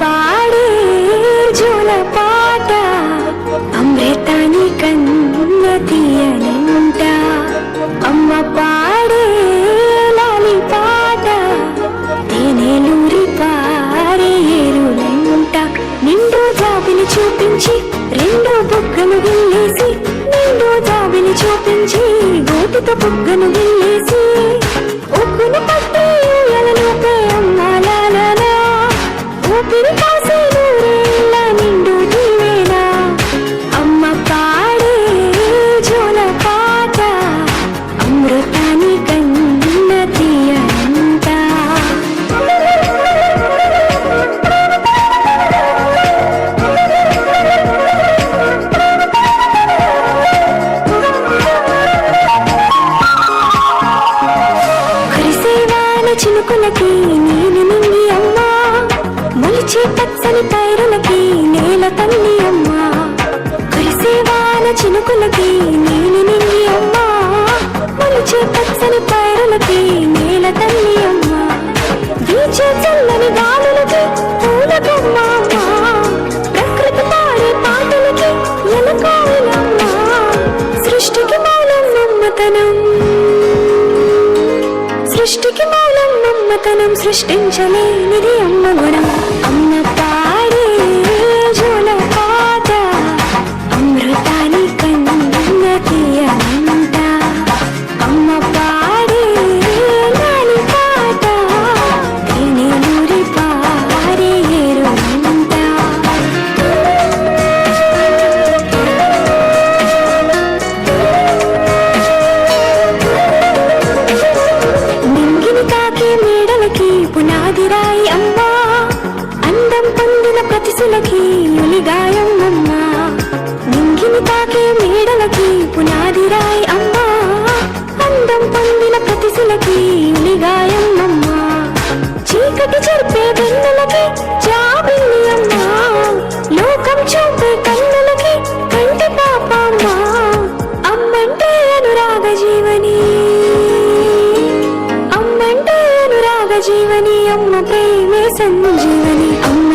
పాడే జోల పాట అమృతాని కన్న తీయనంట. అమ్మ పాడే లాలి పాట తేనెలూరి పారే ఏరులంట. నిండు జాబిని చూపించి రెండు బుగ్గను గిల్లేసి, నిండు జాబిని చూపించి గోటితో బుగ్గను గిల్లేసి, ఉక్కును పట్టి ఊయలలోపే అమ్మాలాలా ఊపిరి కాసే నూరేళ్ళ నిండు దీవేనా. అమ్మ పాడే జోల పాట అమృతాని కన్న తీయనంట. చినుకులకి నీలి నింగి అమ్మా, మొలిచే పచ్చని పైరులకి నేల తల్లి అమ్మా. కురిసేవాన చినుకులకి నీలి నింగి అమ్మా, మొలిచే పచ్చని పైరులకి నేల తల్లి అమ్మా. వీచే చల్లని గాలులకి పూల కొమ్మ అమ్మా, ప్రకృతి పాడే పాటలకి ఎలకోయిలమ్మా. సృష్టికి మూలం నమ్మతనం, సృష్టికి మూలం నమ్మతనం, సృష్టించలేనిది అమ్మ గుణం. అమ్మ పాడే జోల పాట అమృతాని కన్న తీయనంట. అమ్మ పాడే లాలి పాట తేనెలూరి పారే ఏరులంట. పునాది రాయి అమ్మా, అందం పొందిన ప్రతిశులకి ఒలిగాయం అమ్మా. నింగిని తాకే మేడలకి పునాది రాయి అమ్మా, అందం పొందిన ప్రతిశులకి ఒలిగాయం అమ్మా. చీకటి చెరిపే వెన్నెలకి జాబిల్లి అమ్మా, లోకం చూపే కన్నులకి కంటి పాప అమ్మా. అమ్మంటే అనురాగ జీవని, అమ్మంటే అనురాగ జీవని, అమ్మ ప్రేమే సంజీవని. అమ్మ